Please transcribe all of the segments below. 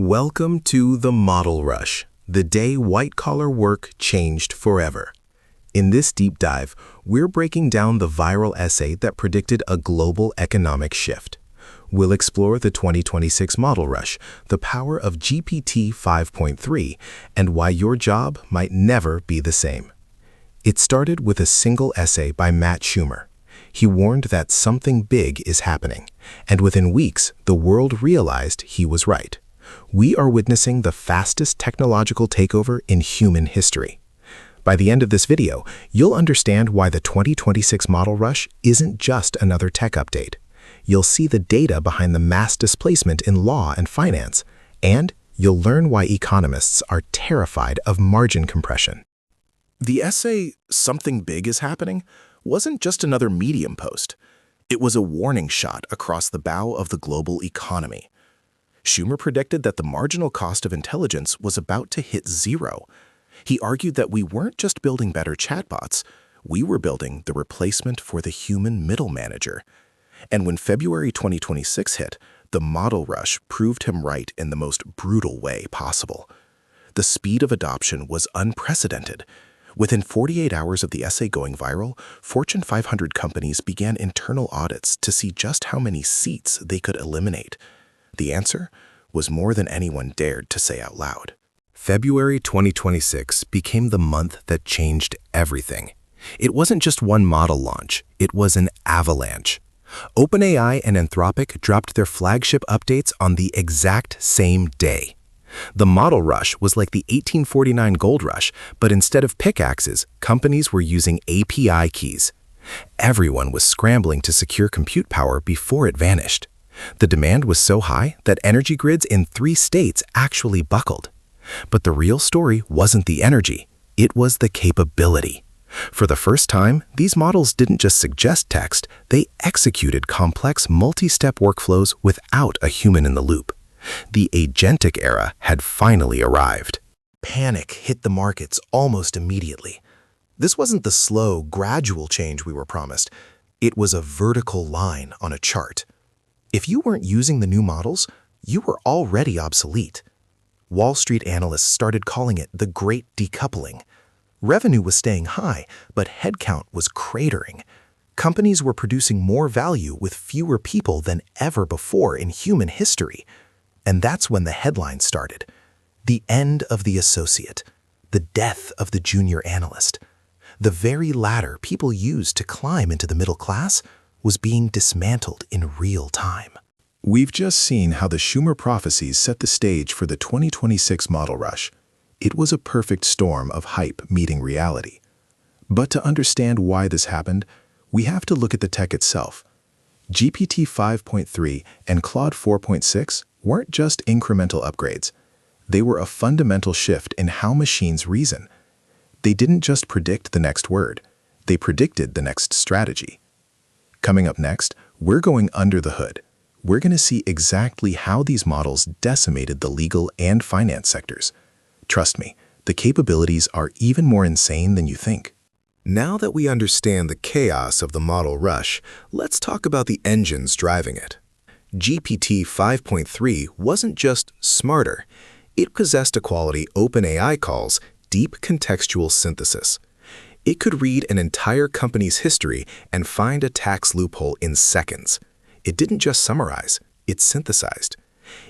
Welcome to the Model Rush, the day white-collar work changed forever. In this deep dive, we're breaking down the viral essay that predicted a global economic shift. We'll explore the 2026 Model Rush, the power of GPT-5.3, and why your job might never be the same. It started with a single essay by Matt Shumer. He warned that something big is happening, and within weeks, the world realized he was right. We are witnessing the fastest technological takeover in human history. By the end of this video, you'll understand why the 2026 Model Rush isn't just another tech update. You'll see the data behind the mass displacement in law and finance, and you'll learn why economists are terrified of margin compression. The essay, "Something Big is Happening," wasn't just another Medium post. It was a warning shot across the bow of the global economy. Shumer predicted that the marginal cost of intelligence was about to hit zero. He argued that we weren't just building better chatbots, we were building the replacement for the human middle manager. And when February 2026 hit, the Model Rush proved him right in the most brutal way possible. The speed of adoption was unprecedented. Within 48 hours of the essay going viral, Fortune 500 companies began internal audits to see just how many seats they could eliminate. The answer was more than anyone dared to say out loud. February 2026 became the month that changed everything. It wasn't just one model launch, it was an avalanche. OpenAI and Anthropic dropped their flagship updates on the exact same day. The Model Rush was like the 1849 gold rush, but instead of pickaxes, companies were using API keys. Everyone was scrambling to secure compute power before it vanished. The demand was so high that energy grids in 3 states actually buckled. But the real story wasn't the energy, it was the capability. For the first time, these models didn't just suggest text, they executed complex multi-step workflows without a human in the loop. The agentic era had finally arrived. Panic hit the markets almost immediately. This wasn't the slow, gradual change we were promised. It was a vertical line on a chart. If you weren't using the new models, you were already obsolete. Wall Street analysts started calling it the Great Decoupling. Revenue was staying high, but headcount was cratering. Companies were producing more value with fewer people than ever before in human history. And that's when the headline started. The end of the associate. The death of the junior analyst. The very ladder people used to climb into the middle class was being dismantled in real time. We've just seen how the Shumer prophecies set the stage for the 2026 Model Rush. It was a perfect storm of hype meeting reality. But to understand why this happened, we have to look at the tech itself. GPT 5.3 and Claude 4.6 weren't just incremental upgrades. They were a fundamental shift in how machines reason. They didn't just predict the next word, they predicted the next strategy. Coming up next, we're going under the hood. We're going to see exactly how these models decimated the legal and finance sectors. Trust me, the capabilities are even more insane than you think. Now that we understand the chaos of the Model Rush, let's talk about the engines driving it. GPT 5.3 wasn't just smarter. It possessed a quality OpenAI calls deep contextual synthesis. It could read an entire company's history and find a tax loophole in seconds. It didn't just summarize, it synthesized.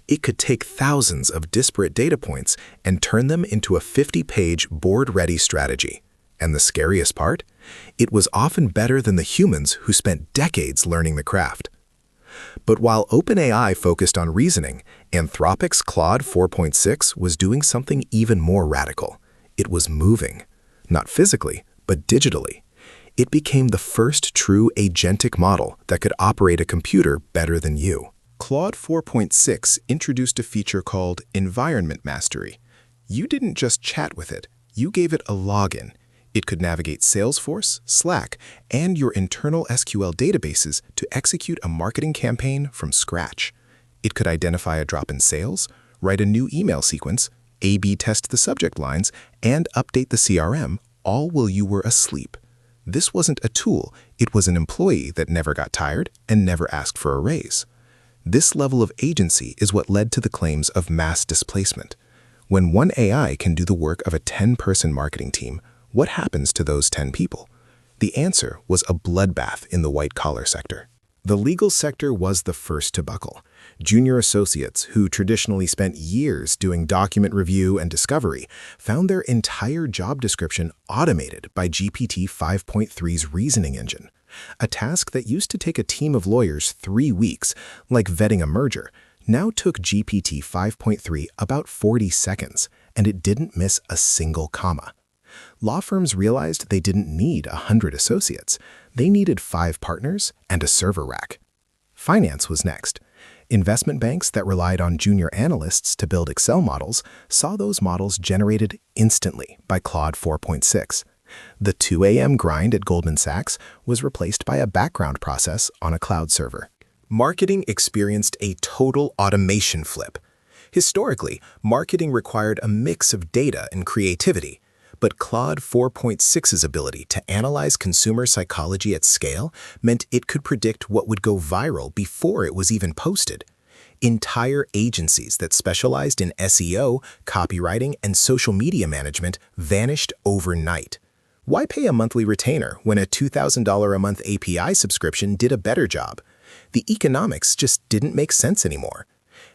It could take thousands of disparate data points and turn them into a 50-page board-ready strategy. And the scariest part? It was often better than the humans who spent decades learning the craft. But while OpenAI focused on reasoning, Anthropic's Claude 4.6 was doing something even more radical. It was moving. Not physically, but digitally. It became the first true agentic model that could operate a computer better than you. Claude 4.6 introduced a feature called Environment Mastery. You didn't just chat with it, you gave it a login. It could navigate Salesforce, Slack, and your internal SQL databases to execute a marketing campaign from scratch. It could identify a drop in sales, write a new email sequence, A/B test the subject lines, and update the CRM, all while you were asleep. This wasn't a tool, it was an employee that never got tired and never asked for a raise. This level of agency is what led to the claims of mass displacement. When one AI can do the work of a 10-person marketing team, what happens to those 10 people? The answer was a bloodbath in the white-collar sector. The legal sector was the first to buckle. Junior associates, who traditionally spent years doing document review and discovery, found their entire job description automated by GPT-5.3's reasoning engine. A task that used to take a team of lawyers 3 weeks, like vetting a merger, now took GPT-5.3 about 40 seconds, and it didn't miss a single comma. Law firms realized they didn't need 100 associates. They needed 5 partners and a server rack. Finance was next. Investment banks that relied on junior analysts to build Excel models saw those models generated instantly by Claude 4.6. The 2 a.m. grind at Goldman Sachs was replaced by a background process on a cloud server. Marketing experienced a total automation flip. Historically, marketing required a mix of data and creativity, but Claude 4.6's ability to analyze consumer psychology at scale meant it could predict what would go viral before it was even posted. Entire agencies that specialized in SEO, copywriting, and social media management vanished overnight. Why pay a monthly retainer when a $2,000 a month API subscription did a better job? The economics just didn't make sense anymore.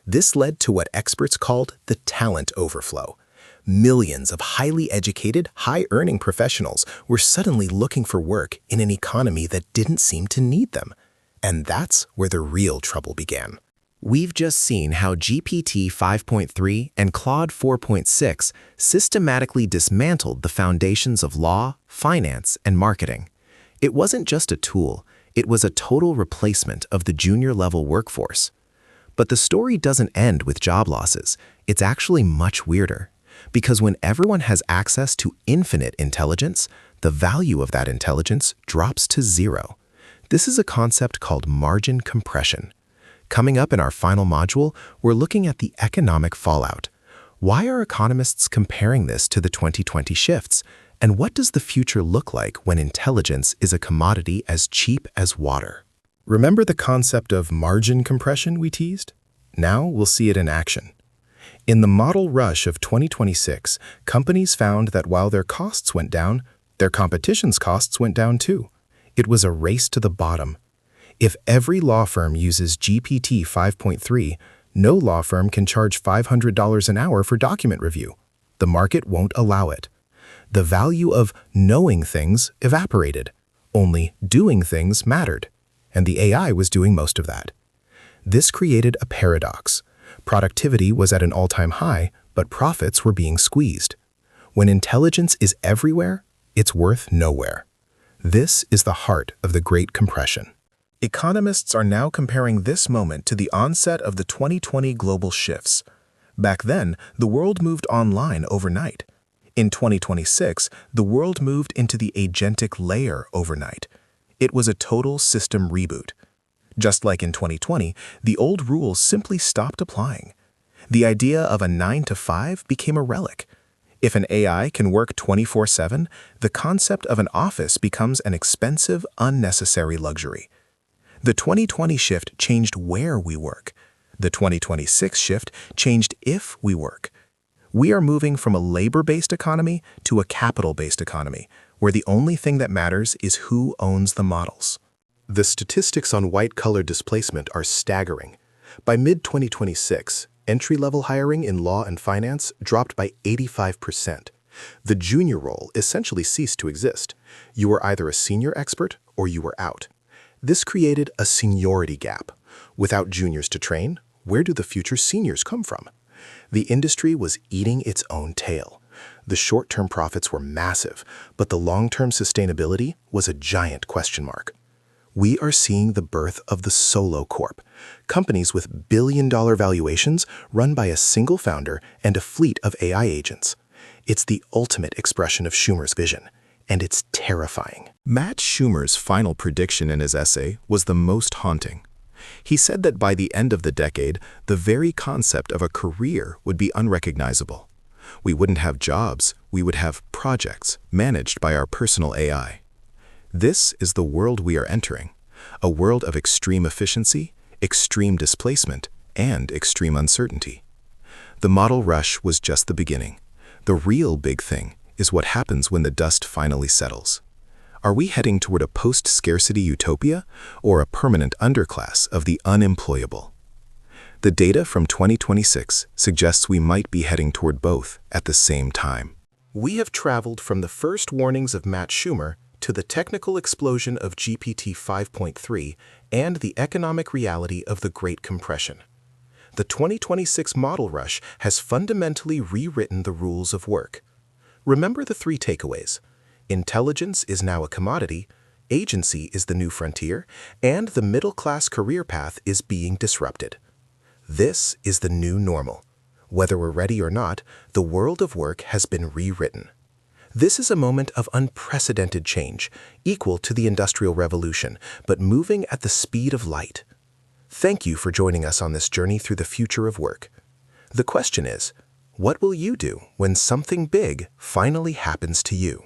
This led to what experts called the talent overflow. Millions of highly educated, high-earning professionals were suddenly looking for work in an economy that didn't seem to need them. And that's where the real trouble began. We've just seen how GPT 5.3 and Claude 4.6 systematically dismantled the foundations of law, finance, and marketing. It wasn't just a tool, it was a total replacement of the junior-level workforce. But the story doesn't end with job losses. It's actually much weirder. Because when everyone has access to infinite intelligence, the value of that intelligence drops to zero. This is a concept called margin compression. Coming up in our final module, we're looking at the economic fallout. Why are economists comparing this to the 2020 shifts? And what does the future look like when intelligence is a commodity as cheap as water? Remember the concept of margin compression we teased? Now we'll see it in action. In the model rush of 2026, companies found that while their costs went down, their competition's costs went down too. It was a race to the bottom. If every law firm uses GPT 5.3, no law firm can charge $500 an hour for document review. The market won't allow it. The value of knowing things evaporated. Only doing things mattered. And the AI was doing most of that. This created a paradox. Productivity was at an all-time high, but profits were being squeezed. When intelligence is everywhere, it's worth nowhere. This is the heart of the Great Compression. Economists are now comparing this moment to the onset of the 2020 global shifts. Back then, the world moved online overnight. In 2026, the world moved into the agentic layer overnight. It was a total system reboot. Just like in 2020, the old rules simply stopped applying. The idea of a 9 to 5 became a relic. If an AI can work 24/7, the concept of an office becomes an expensive, unnecessary luxury. The 2020 shift changed where we work. The 2026 shift changed if we work. We are moving from a labor-based economy to a capital-based economy, where the only thing that matters is who owns the models. The statistics on white-collar displacement are staggering. By mid-2026, entry-level hiring in law and finance dropped by 85%. The junior role essentially ceased to exist. You were either a senior expert or you were out. This created a seniority gap. Without juniors to train, where do the future seniors come from? The industry was eating its own tail. The short-term profits were massive, but the long-term sustainability was a giant question mark. We are seeing the birth of the solo corp, companies with billion-dollar valuations run by a single founder and a fleet of AI agents. It's the ultimate expression of Shumer's vision, and it's terrifying. Matt Shumer's final prediction in his essay was the most haunting. He said that by the end of the decade, the very concept of a career would be unrecognizable. We wouldn't have jobs, we would have projects managed by our personal AI. This is the world we are entering, a world of extreme efficiency, extreme displacement, and extreme uncertainty. The model rush was just the beginning. The real big thing is what happens when the dust finally settles. Are we heading toward a post-scarcity utopia or a permanent underclass of the unemployable? The data from 2026 suggests we might be heading toward both at the same time. We have traveled from the first warnings of Matt Shumer to the technical explosion of GPT-5.3 and the economic reality of the Great Compression. The 2026 model rush has fundamentally rewritten the rules of work. Remember the three takeaways. Intelligence is now a commodity, agency is the new frontier, and the middle-class career path is being disrupted. This is the new normal. Whether we're ready or not, the world of work has been rewritten. This is a moment of unprecedented change, equal to the Industrial Revolution, but moving at the speed of light. Thank you for joining us on this journey through the future of work. The question is, what will you do when something big finally happens to you?